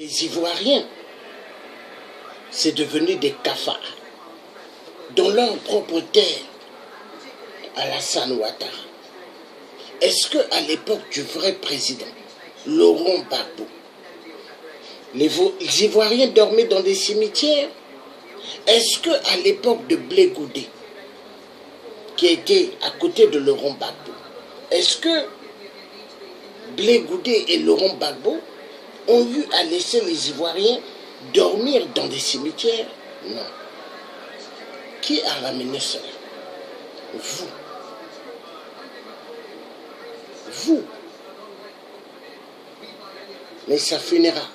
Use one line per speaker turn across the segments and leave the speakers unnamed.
Les Ivoiriens, c'est devenu des cafards. Dans leur propre terre, Alassane Ouattara. Est-ce qu'à l'époque du vrai président, Laurent Gbagbo, les Ivoiriens dormaient dans des cimetières? Est-ce qu'à l'époque de Blé Goudé, qui était à côté de Laurent Gbagbo, est-ce que Blé Goudé et Laurent Gbagbo ont eu à laisser les Ivoiriens dormir dans des cimetières? Non. Qui a ramené cela? Vous. Vous. Mais ça finira.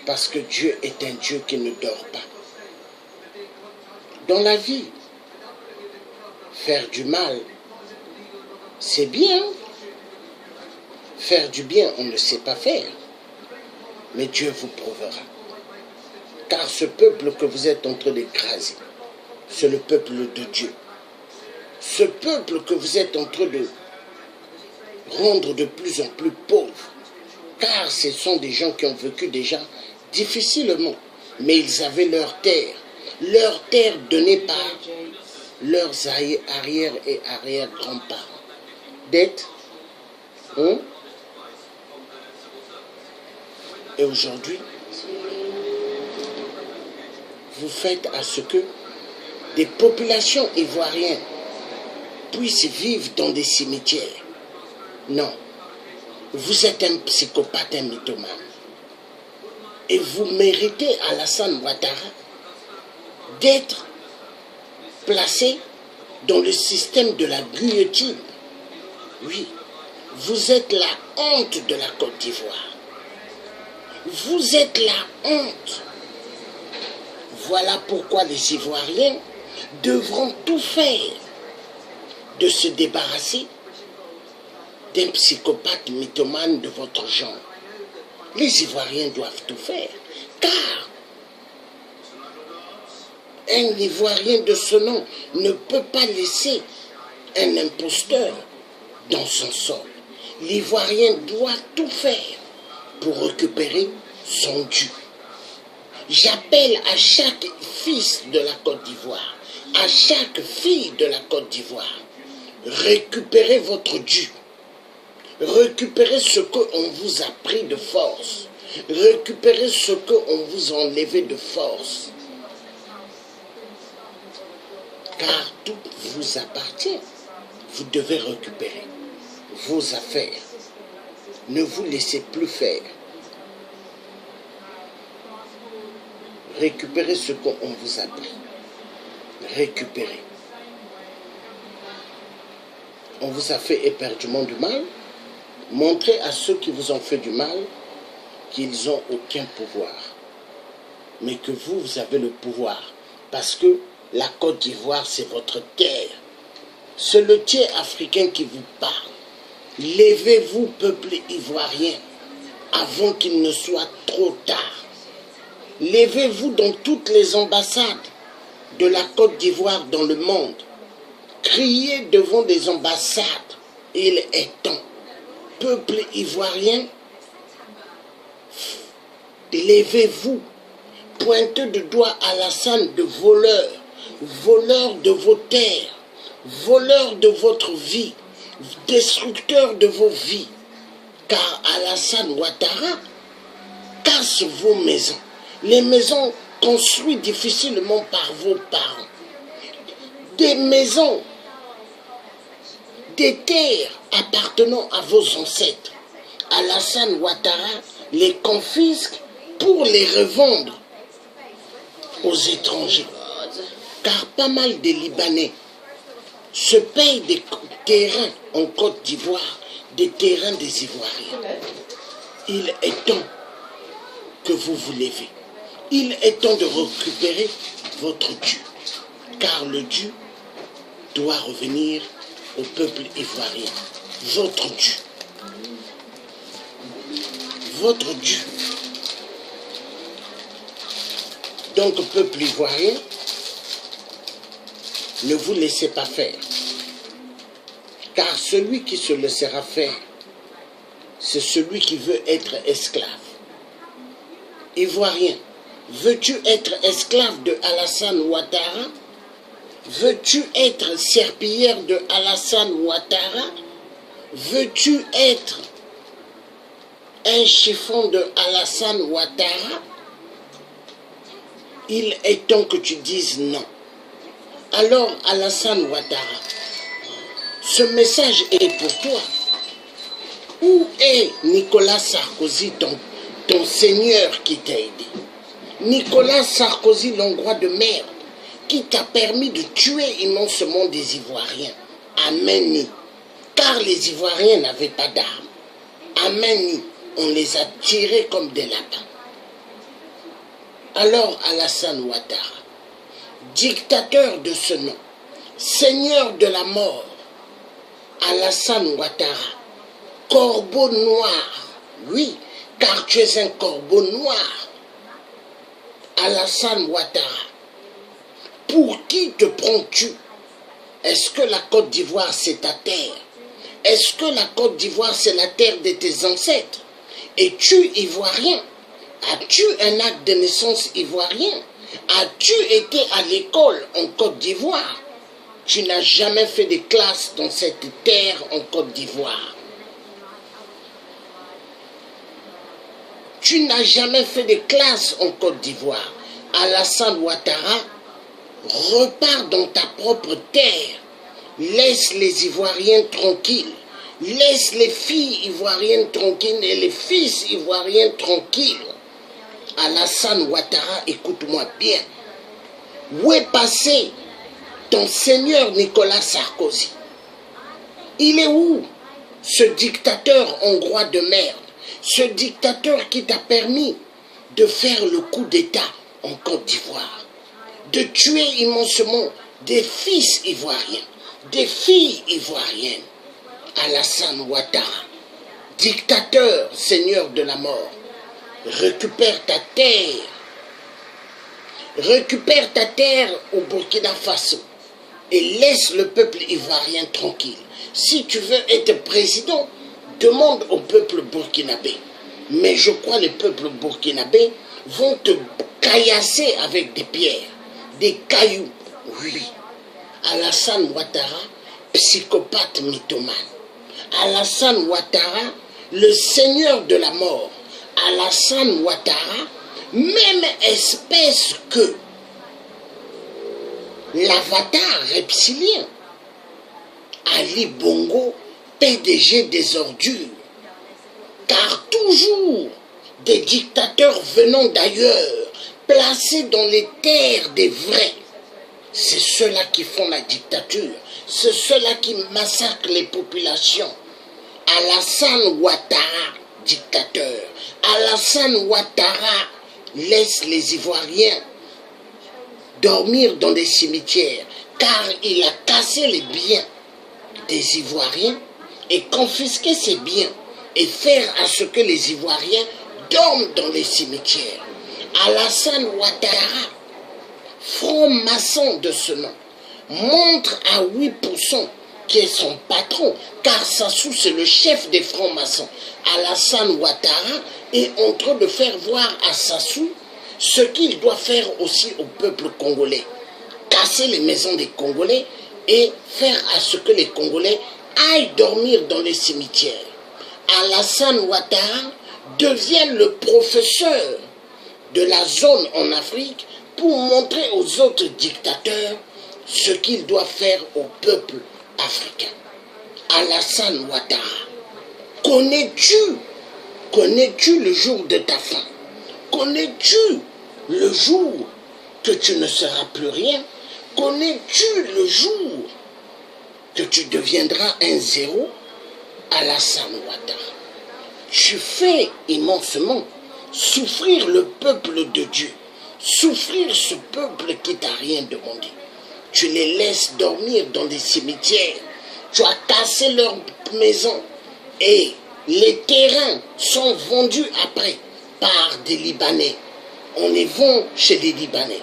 Parce que Dieu est un Dieu qui ne dort pas. Dans la vie, faire du mal, c'est bien. Faire du bien, on ne sait pas faire. Mais Dieu vous prouvera. Car ce peuple que vous êtes en train d'écraser, c'est le peuple de Dieu. Ce peuple que vous êtes en train de rendre de plus en plus pauvre, car ce sont des gens qui ont vécu déjà difficilement, mais ils avaient leur terre donnée par leurs arrière et arrière-grands-parents. D'être, et aujourd'hui, vous faites à ce que des populations ivoiriennes puissent vivre dans des cimetières. Non, vous êtes un psychopathe, un mythomane. Et vous méritez, Alassane Ouattara, d'être placé dans le système de la guillotine. Oui, vous êtes la honte de la Côte d'Ivoire. Vous êtes la honte. Voilà pourquoi les Ivoiriens devront tout faire de se débarrasser d'un psychopathe mythomane de votre genre. Les Ivoiriens doivent tout faire, car un Ivoirien de ce nom ne peut pas laisser un imposteur dans son sol. L'Ivoirien doit tout faire pour récupérer son dû. J'appelle à chaque fils de la Côte d'Ivoire, à chaque fille de la Côte d'Ivoire, récupérez votre dû. Récupérez ce qu'on vous a pris de force. Récupérez ce qu'on vous a enlevé de force. Car tout vous appartient. Vous devez récupérer vos affaires. Ne vous laissez plus faire. Récupérez ce qu'on vous a pris. Récupérez. On vous a fait éperdument du mal. Montrez à ceux qui vous ont fait du mal qu'ils n'ont aucun pouvoir. Mais que vous, vous avez le pouvoir. Parce que la Côte d'Ivoire, c'est votre terre. C'est le tiers africain qui vous parle. Levez-vous, peuple ivoirien, avant qu'il ne soit trop tard. Levez-vous dans toutes les ambassades de la Côte d'Ivoire dans le monde. Criez devant des ambassades. Il est temps. Peuple ivoirien, levez-vous. Pointez du doigt Alassane de voleur. Voleur de vos terres. Voleur de votre vie. Destructeur de vos vies. Car Alassane Ouattara casse vos maisons. Les maisons construites difficilement par vos parents. Des maisons, des terres appartenant à vos ancêtres. Alassane Ouattara les confisque pour les revendre aux étrangers. Car pas mal de Libanais se payent des terrains en Côte d'Ivoire, des terrains des Ivoiriens. Il est temps que vous vous levez. Il est temps de récupérer votre dû. Car le dû doit revenir au peuple ivoirien. Votre dû. Votre dû. Donc, peuple ivoirien, ne vous laissez pas faire. Car celui qui se laissera faire, c'est celui qui veut être esclave. Ivoirien, veux-tu être esclave de Alassane Ouattara? Veux-tu être serpillière de Alassane Ouattara? Veux-tu être un chiffon de Alassane Ouattara? Il est temps que tu dises non. Alors Alassane Ouattara, ce message est pour toi. Où est Nicolas Sarkozy, ton seigneur qui t'a aidé? Nicolas Sarkozy, l'Hongrois de merde, qui t'a permis de tuer immensement des Ivoiriens. Ameni. Car les Ivoiriens n'avaient pas d'armes. Ameni. On les a tirés comme des lapins. Alors Alassane Ouattara, dictateur de ce nom, seigneur de la mort, Alassane Ouattara, corbeau noir, oui, car tu es un corbeau noir. Alassane Ouattara, pour qui te prends-tu? Est-ce que la Côte d'Ivoire c'est ta terre? Est-ce que la Côte d'Ivoire c'est la terre de tes ancêtres? Es-tu ivoirien? As-tu un acte de naissance ivoirien? As-tu été à l'école en Côte d'Ivoire? Tu n'as jamais fait de classe dans cette terre en Côte d'Ivoire. Tu n'as jamais fait de classe en Côte d'Ivoire. Alassane Ouattara, repars dans ta propre terre. Laisse les Ivoiriens tranquilles. Laisse les filles ivoiriennes tranquilles et les fils ivoiriens tranquilles. Alassane Ouattara, écoute-moi bien. Où est passé ton seigneur Nicolas Sarkozy? Il est où, ce dictateur hongrois de merde? Ce dictateur qui t'a permis de faire le coup d'État en Côte d'Ivoire, de tuer immensement des fils ivoiriens, des filles ivoiriennes. Alassane Ouattara, dictateur, seigneur de la mort, récupère ta terre. Récupère ta terre au Burkina Faso et laisse le peuple ivoirien tranquille. Si tu veux être président, demande au peuple burkinabé. Mais je crois que les peuples burkinabés vont te caillasser avec des pierres, des cailloux. Oui. Alassane Ouattara, psychopathe mythomane. Alassane Ouattara, le seigneur de la mort. Alassane Ouattara, même espèce que l'avatar reptilien. Ali Bongo, PDG des ordures. Car toujours des dictateurs venant d'ailleurs, placés dans les terres des vrais. C'est ceux-là qui font la dictature. C'est ceux-là qui massacrent les populations. Alassane Ouattara, dictateur. Alassane Ouattara laisse les Ivoiriens dormir dans des cimetières, car il a cassé les biens des Ivoiriens et confisqué ces biens et faire à ce que les Ivoiriens dorment dans les cimetières. Alassane Ouattara, franc-maçon de ce nom, montre à 8% qui est son patron, car Sassou c'est le chef des francs-maçons. Alassane Ouattara est en train de faire voir à Sassou ce qu'il doit faire aussi au peuple congolais. Casser les maisons des Congolais et faire à ce que les Congolais aillent dormir dans les cimetières. Alassane Ouattara devient le professeur de la zone en Afrique pour montrer aux autres dictateurs ce qu'il doit faire au peuple africain. Alassane Ouattara, connais-tu le jour de ta fin? Connais-tu le jour que tu ne seras plus rien? Connais-tu le jour que tu deviendras un zéro? Alassane Ouattara, tu fais immensement souffrir le peuple de Dieu, souffrir ce peuple qui t'a rien demandé. Tu les laisses dormir dans des cimetières, tu as cassé leurs maisons et les terrains sont vendus après par des Libanais. On les vend chez les Libanais.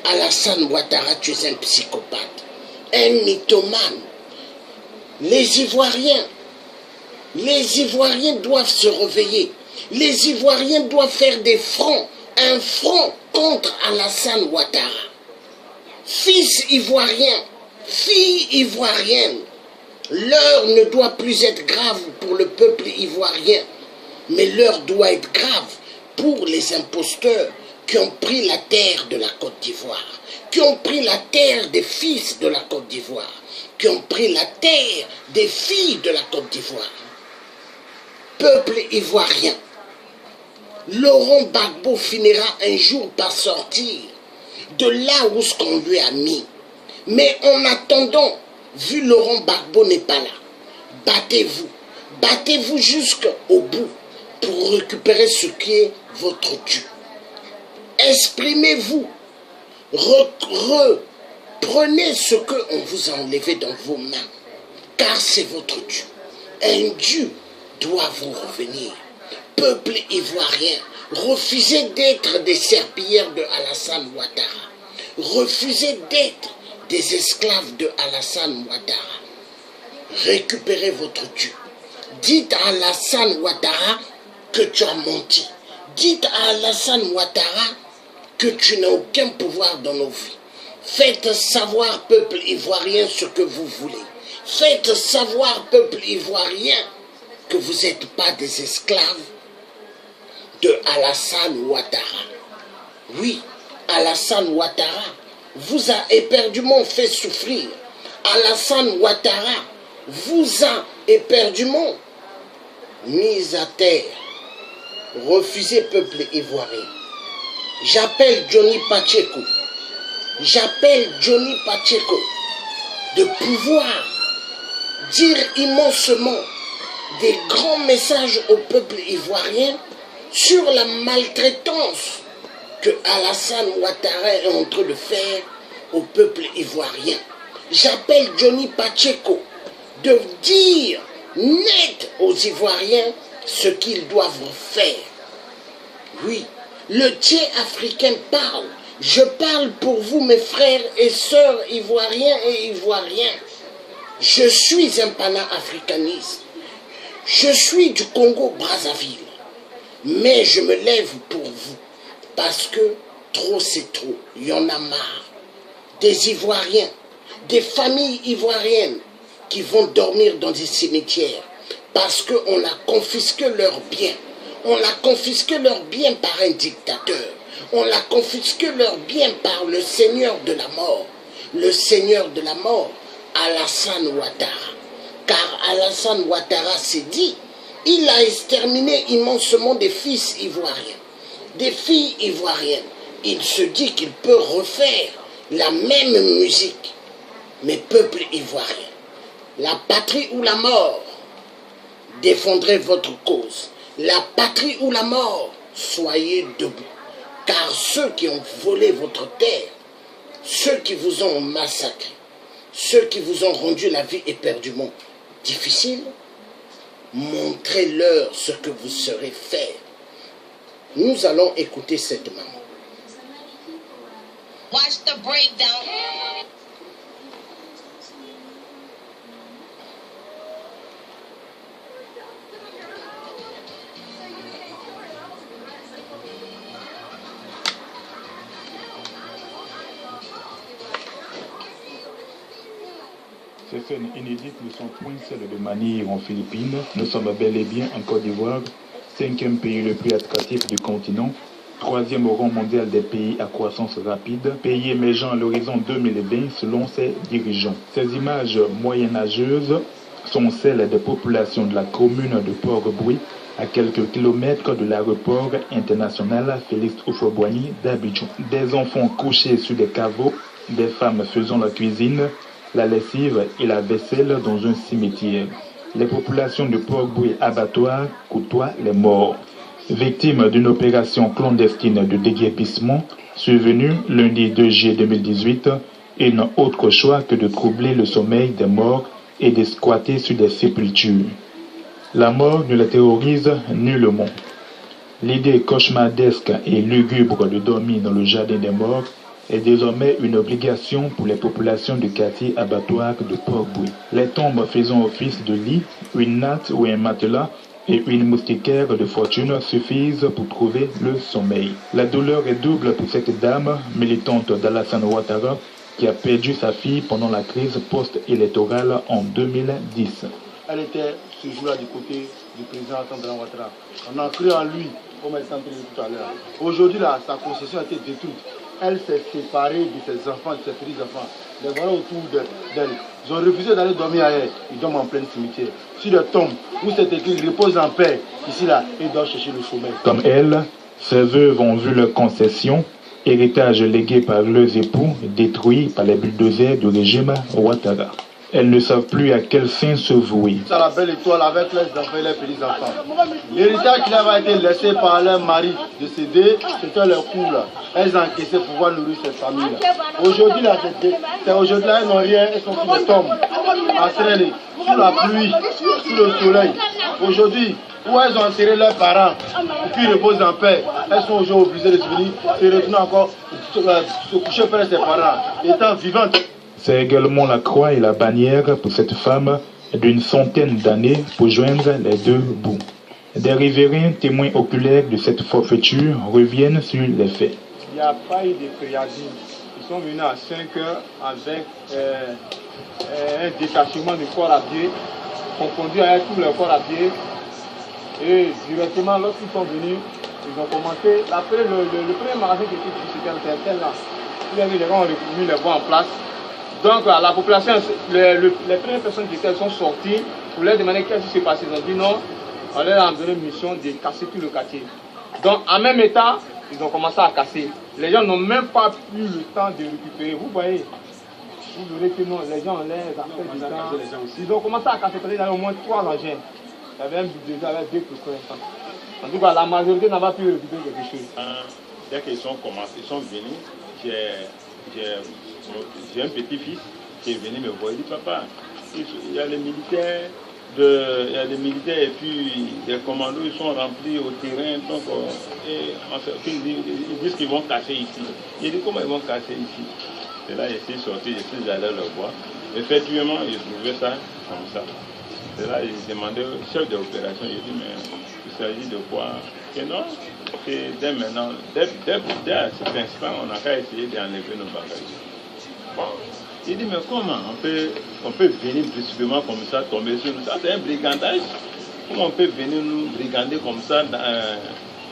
Alassane Ouattara, tu es un psychopathe, un mythomane. Les Ivoiriens doivent se réveiller. Les Ivoiriens doivent faire des fronts un front contre Alassane Ouattara. Fils ivoirien, fille ivoirienne, l'heure ne doit plus être grave pour le peuple ivoirien, mais l'heure doit être grave pour les imposteurs qui ont pris la terre de la Côte d'Ivoire, qui ont pris la terre des fils de la Côte d'Ivoire, qui ont pris la terre des filles de la Côte d'Ivoire. Peuple ivoirien, Laurent Gbagbo finira un jour par sortir de là où ce qu'on lui a mis. Mais en attendant, vu Laurent Gbagbo n'est pas là, battez-vous. Battez-vous jusqu'au bout pour récupérer ce qui est votre dû. Exprimez-vous. Reprenez ce qu'on vous a enlevé dans vos mains. Car c'est votre dû. Un dû doit vous revenir. Peuple ivoirien, refusez d'être des serpillères de Alassane Ouattara. Refusez d'être des esclaves de Alassane Ouattara. Récupérez votre dû. Dites à Alassane Ouattara que tu as menti. Dites à Alassane Ouattara que tu n'as aucun pouvoir dans nos vies. Faites savoir, peuple ivoirien, ce que vous voulez. Faites savoir, peuple ivoirien, que vous n'êtes pas des esclaves de Alassane Ouattara. Oui, Alassane Ouattara vous a éperdument fait souffrir. Alassane Ouattara vous a éperdument mis à terre. Refusez, peuple ivoirien. J'appelle Johnny Pacheco. J'appelle Johnny Pacheco de pouvoir dire immensement des grands messages au peuple ivoirien sur la maltraitance que Alassane Ouattara est en train de faire au peuple ivoirien. J'appelle Johnny Pacheco de dire net aux Ivoiriens ce qu'ils doivent faire. Oui, le Dieu africain parle. Je parle pour vous, mes frères et sœurs ivoiriens et ivoiriens. Je suis un pana-africaniste. Je suis du Congo-Brazzaville. Mais je me lève pour vous. Parce que trop c'est trop. Il y en a marre. Des Ivoiriens, des familles ivoiriennes qui vont dormir dans des cimetières. Parce qu'on a confisqué leurs biens. On a confisqué leurs biens par un dictateur. On a confisqué leurs biens par le Seigneur de la mort. Le Seigneur de la mort, Alassane Ouattara. Car Alassane Ouattara s'est dit, il a exterminé immensement des fils ivoiriens, des filles ivoiriennes. Il se dit qu'il peut refaire la même musique. Mais peuple ivoirien, la patrie ou la mort, défendrez votre cause. La patrie ou la mort, soyez debout. Car ceux qui ont volé votre terre, ceux qui vous ont massacré, ceux qui vous ont rendu la vie éperdument difficile, montrez-leur ce que vous saurez faire. Nous allons écouter cette maman.
Watch the breakdown.
Ces scènes inédites ne sont point celles de Manille en Philippines. Nous sommes bel et bien en Côte d'Ivoire, 5e pays le plus attractif du continent, 3e au rang mondial des pays à croissance rapide, pays émergent à l'horizon 2020 selon ses dirigeants. Ces images moyenâgeuses sont celles des populations de la commune de Port-Bouilly, à quelques kilomètres de l'aéroport international Félix Houphouët-Boigny d'Abidjan. Des enfants couchés sur des caveaux, des femmes faisant la cuisine, la lessive et la vaisselle dans un cimetière. Les populations de Port-Bouilly abattoir côtoient les morts. Victimes d'une opération clandestine de déguerpissement survenue lundi 2 juillet 2018, ils n'ont autre choix que de troubler le sommeil des morts et de squatter sur des sépultures. La mort ne les terrorise nullement. L'idée cauchemardesque et lugubre de dormir dans le jardin des morts est désormais une obligation pour les populations du quartier abattoir de Port-Bouilly. Les tombes faisant office de lit, une natte ou un matelas et une moustiquaire de fortune suffisent pour trouver le sommeil. La douleur est double pour cette dame, militante d'Alassane Ouattara, qui a perdu sa fille pendant la crise post-électorale en 2010.
Elle était ce jour-là du côté du président Alassane Ouattara. On a cru en lui, comme elle s'en dit tout à l'heure. Aujourd'hui, là, sa concession a été détruite. Elle s'est séparée de ses enfants, de ses petits-enfants. Les voilà autour d'elle. Ils ont refusé d'aller dormir ailleurs. Ils dorment en plein cimetière. Sur les tombes où c'est écrit « repose en paix », ici, là, ils doivent chercher le sommeil.
Comme elle, ses veuves ont vu leur concession, héritage légué par leurs époux, détruit par les bulldozers du régime Ouattara. Elles ne savent plus à quel fin se vouer.
C'est la belle étoile avec leurs enfants et leurs petits-enfants. L'héritage qui leur a été laissé par leur mari décédé, c'était leur couple. Elles ont encaissé pour pouvoir nourrir cette famille. Aujourd'hui, elles n'ont rien, elles sont sur les tombes, entraînées, sous la pluie, sous le soleil. Aujourd'hui, où elles ont enterré leurs parents, et puis ils reposent en paix, elles sont aujourd'hui obligées de venir se retourner encore, se coucher près de ses parents, étant vivantes.
C'est également la croix et la bannière pour cette femme d'une centaine d'années pour joindre les deux bouts. Des riverains témoins oculaires de cette forfaiture reviennent sur les faits.
Il n'y a pas eu de préavis. Ils sont venus à 5 heures avec un détachement du corps à pied, confondu avec tout le corps à pied. Et directement, lorsqu'ils sont venus, ils ont commencé. Le premier magasin qui était ici, c'était un tel là. Il y avait les gens ont mis les voies en place. Donc la population, les premières personnes qui étaient sont sorties pour leur demander qu'est-ce qui s'est passé. Ils ont dit non, on leur a donné une mission de casser tout le quartier. Donc en même état, ils ont commencé à casser. Les gens n'ont même pas eu le temps de récupérer. Vous voyez, vous verrez que non, les gens ont l'air d'affaire du temps. Ils ont commencé à casser, il y avait au moins 3 engins. Il y avait un budget avec 2 pour. En tout cas, la majorité n'a pas pu récupérer quelque chose.
Dès qu'ils sont commencés, ils sont venus, j'ai un petit-fils qui est venu me voir, il dit papa, il y a les militaires, et puis les commandos ils sont remplis au terrain, donc ils disent qu'ils vont casser ici. Il dit comment ils vont casser ici? C'est là je suis sorti, je suis allé le voir. Effectivement, ils trouvaient ça comme ça. C'est là ils demandaient au chef de l'opération, il dit mais il s'agit de quoi? Et non, c'est dès maintenant, dès cet instant, on n'a qu'à essayer d'enlever nos bagages. Bon. Il dit, mais comment on peut venir brusquement comme ça, tomber sur nous? Ça, c'est un brigandage. Comment on peut venir nous brigander comme ça dans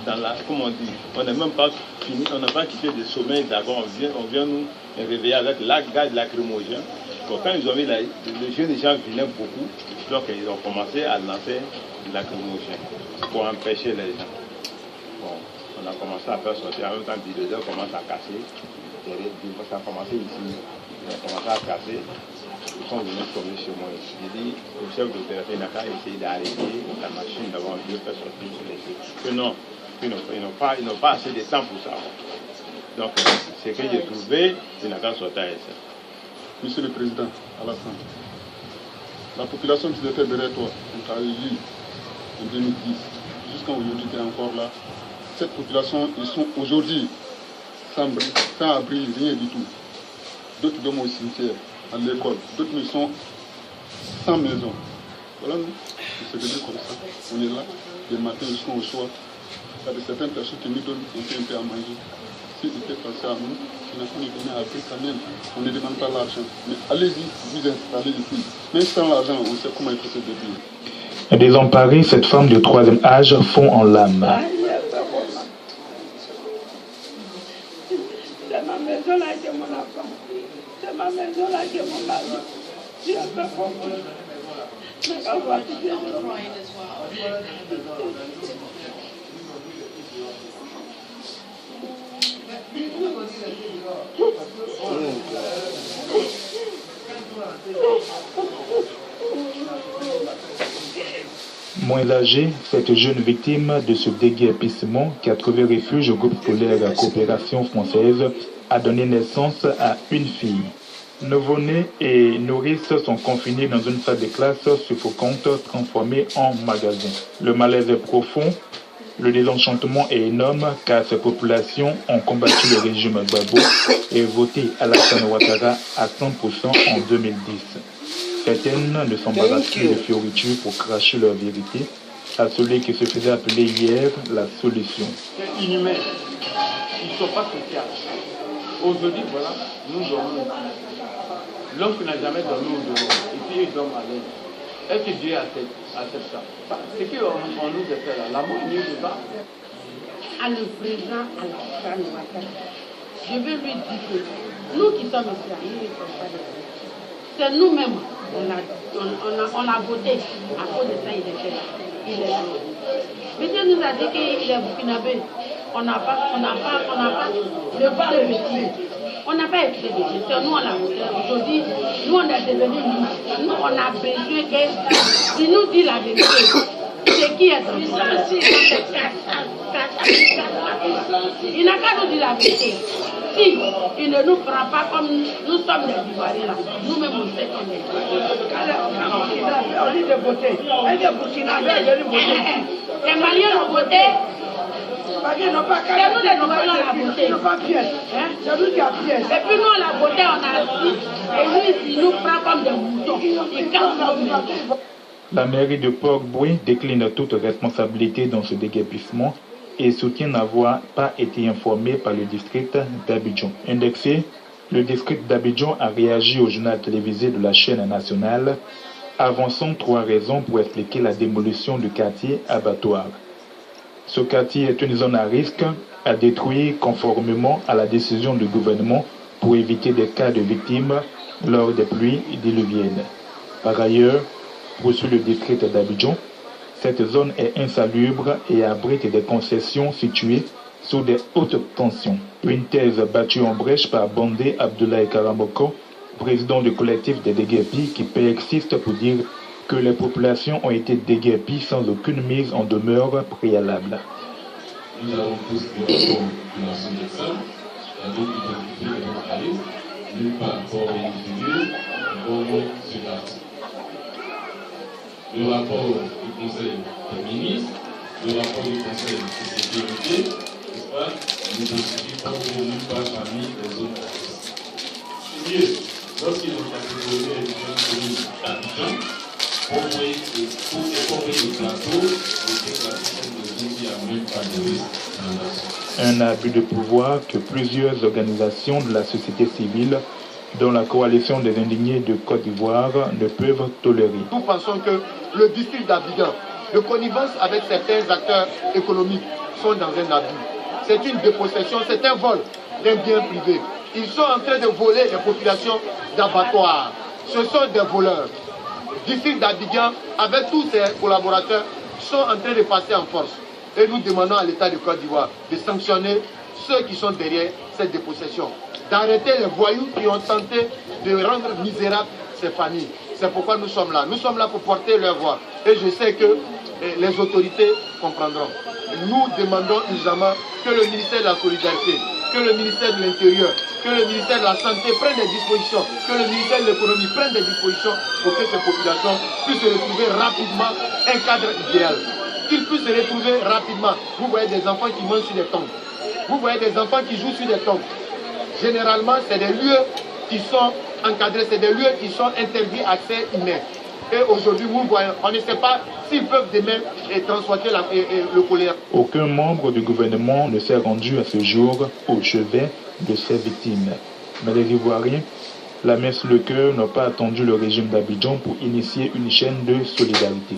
la... Comment on dit? On n'a même pas fini, on n'a pas quitté le sommeil d'abord. On vient nous réveiller avec la gaz lacrymogène. Donc, quand ils ont vu les jeunes gens venaient beaucoup, donc ils ont commencé à lancer lacrymogène pour empêcher les gens. Bon, on a commencé à faire sortir, en même temps, les bulldozer commencent à casser. Ça a commencé ici, ils ont commencé à casser. Ils sont venus tomber chez moi. J'ai dit, le chef d'opération n'a qu'à essayer d'arrêter la machine d'avant de faire sortir les choses. Que non, ils n'ont pas assez de temps pour ça. Donc, ce que j'ai trouvé, il n'a qu'à sortir avec ça.
Monsieur le Président Alassane, la population qui était derrière toi, on t'a élu en 2010, jusqu'à aujourd'hui, tu es encore là. Cette population, ils sont aujourd'hui sans abri, rien du tout. D'autres dorment au cimetière, à l'école, d'autres ne sont sans maison. Voilà, nous, on se réveille comme ça. On est là, le matin jusqu'au soir. Il y a de certaines personnes qui nous donnent un peu à manger. S'ils étaient passés à nous, on est venu à prix quand même. On ne demande pas l'argent. Mais allez-y, vous installez ici. Même sans l'argent, on sait comment il faut se débrouiller.
Désemparée, cette femme de 3e âge fond en larmes.
C'est ma maison là que mon enfant. C'est ma maison là que mon mari. Je n'ai pas compris. Je n'ai pas voir toutes les choses.
Moins âgée, cette jeune victime de ce déguerpissement qui a trouvé refuge au groupe scolaire Coopération Française a donné naissance à une fille. Nouveau-nés et nourrices sont confinés dans une salle de classe suffocante transformée en magasin. Le malaise est profond, le désenchantement est énorme car ces populations ont combattu le régime Gbagbo et voté Alassane Ouattara à 100% en 2010. Certaines ne s'embarrassent plus de fioritures pour cracher leur vérité à celui qui se faisait appeler hier la solution.
C'est inhumain. Ils ne sont pas sociaux. Aujourd'hui, voilà, nous dormons. L'homme qui n'a jamais dormi au dehors, et puis il dort à l'aise. Est-ce que Dieu accepte ça? C'est qu'on nous a fait là. L'amour est mieux de ça.
À le président Alassane Ouattara, je veux lui dire que nous qui sommes ici, nous ne sommes pas des politiciens. C'est nous-mêmes, on a voté à cause de ça, il était là. Il est là. Monsieur nous a dit qu'il est burkinabé. On n'a pas le pas de métier. On n'a pas été des gestions. Nous, on l'a voté. Aujourd'hui, nous, on est devenus nous. Nous, on a besoin qu'il nous dit la vérité. C'est qui est dans le il n'a qu'à nous dire la vérité. Si il ne nous prend pas comme nous sommes les Ivoiriens là, nous-mêmes on sait qu'on est Ivoiriens. On dit de voter. Elle est burkinabé, elle est voter. Les Maliens ont voté. C'est nous les Ivoiriens on a voté. C'est nous qui a pièce. Et puis nous on a voté, on a dit. Et lui, il nous prend comme des moutons. Il casse nos moutons.
La mairie de Port-Boué décline toute responsabilité dans ce déguerpissement et soutient n'avoir pas été informé par le district d'Abidjan. Indexé, le district d'Abidjan a réagi au journal télévisé de la chaîne nationale, avançant 3 raisons pour expliquer la démolition du quartier abattoir. Ce quartier est une zone à risque à détruire conformément à la décision du gouvernement pour éviter des cas de victimes lors des pluies diluviennes. Par ailleurs, poursuit le district d'Abidjan, cette zone est insalubre et abrite des concessions situées sous des hautes tensions. Une thèse battue en brèche par Bandé Abdoulaye Karamoko, président du collectif des déguerpis, qui persiste pour dire que les populations ont été déguerpies sans aucune mise en demeure préalable.
Nous avons tous des rapports de la SODEXA, il y a d'autres identités de notre analyse, nulle part pour individuer, pour ce quartier. Le rapport du Conseil des ministres, le rapport du Conseil de sécurité, n'est-ce pas, nous ne pas pour nulle part parmi les autres artistes. C'est mieux, lorsqu'ils ont catégorisé les différentes communes d'Abidjan, pour envoyer le plateau, c'était classé comme des zones qui n'ont même pas de risque d'inondation.
Un abus de pouvoir que plusieurs organisations de la société civile, dont la coalition des indignés de Côte d'Ivoire, ne peuvent tolérer.
Nous pensons que le district d'Abidjan, de connivence avec certains acteurs économiques, sont dans un abus. C'est une dépossession, c'est un vol d'un bien privé. Ils sont en train de voler les populations d'abattoirs. Ce sont des voleurs. Le district d'Abidjan, avec tous ses collaborateurs, sont en train de passer en force. Et nous demandons à l'État de Côte d'Ivoire de sanctionner ceux qui sont derrière cette dépossession, d'arrêter les voyous qui ont tenté de rendre misérables ces familles. C'est pourquoi nous sommes là. Nous sommes là pour porter leur voix. Et je sais que les autorités comprendront. Nous demandons urgemment que le ministère de la Solidarité, que le ministère de l'Intérieur, que le ministère de la Santé prenne des dispositions, que le ministère de l'Économie prenne des dispositions pour que ces populations puissent retrouver rapidement un cadre idéal. Qu'ils puissent se retrouver rapidement. Vous voyez des enfants qui mangent sur des tombes. Vous voyez des enfants qui jouent sur des tombes. Généralement, c'est des lieux qui sont encadrés, c'est des lieux qui sont interdits à accès humain. Et aujourd'hui, vous voyez, on ne sait pas s'ils peuvent demain transporter le choléra.
Aucun membre du gouvernement ne s'est rendu à ce jour au chevet de ces victimes. Mais les Ivoiriens, la main sur le cœur, n'ont pas attendu le régime d'Abidjan pour initier une chaîne de solidarité.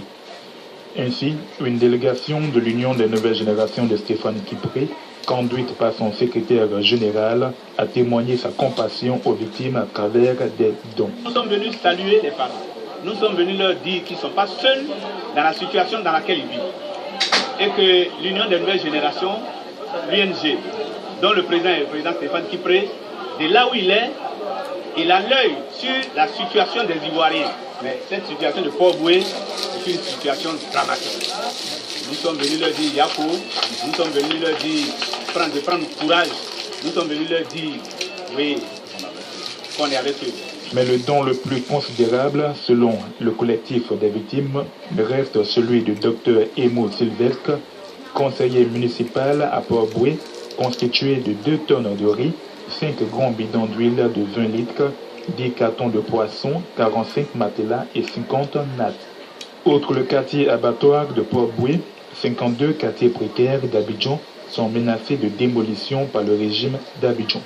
Ainsi, une délégation de l'Union des nouvelles générations de Stéphane Kipré, conduite par son secrétaire général, a témoigné sa compassion aux victimes à travers des dons.
Nous sommes venus saluer les parents. Nous sommes venus leur dire qu'ils ne sont pas seuls dans la situation dans laquelle ils vivent. Et que l'Union des nouvelles générations, l'UNG, dont le président est le président Stéphane Kipré, de là où il est, il a l'œil sur la situation des Ivoiriens. Mais cette situation de Port-Boué est une situation dramatique. Nous sommes venus leur dire Yako, nous sommes venus leur dire de prendre courage, nous sommes venus leur dire oui, qu'on est avec eux.
Mais le don le plus considérable, selon le collectif des victimes, reste celui du docteur Emo Sylvestre, conseiller municipal à Port-Boué, constitué de 2 tonnes de riz, 5 grands bidons d'huile de 20 litres, 10 cartons de poisson, 45 matelas et 50 nattes. Outre le quartier abattoir de Port-Boué, 52 quartiers précaires d'Abidjan sont menacés de démolition par le régime d'Abidjan.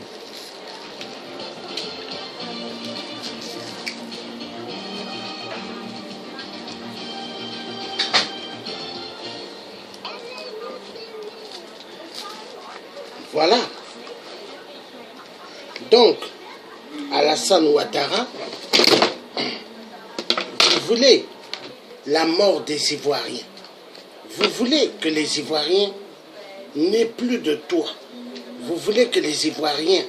Voilà. Donc, Alassane Ouattara, vous voulez la mort des Ivoiriens. Vous voulez que les Ivoiriens n'aient plus de toit. Vous voulez que les Ivoiriens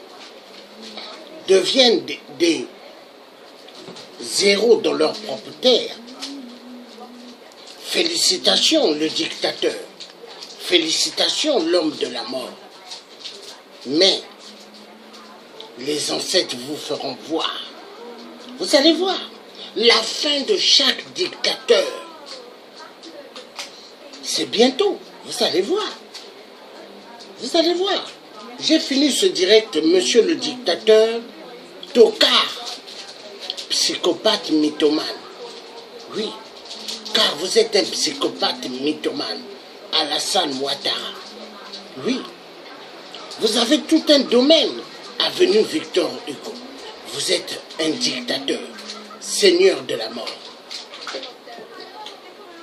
deviennent des zéros dans leur propre terre. Félicitations le dictateur. Félicitations l'homme de la mort. Mais les ancêtres vous feront voir. Vous allez voir la fin de chaque dictateur. C'est bientôt. Vous allez voir. Vous allez voir. J'ai fini ce direct, monsieur le dictateur, tocard, psychopathe mythomane. Oui, car vous êtes un psychopathe mythomane, Alassane Ouattara. Oui. Vous avez tout un domaine, avenue Victor Hugo. Vous êtes un dictateur, seigneur de la mort.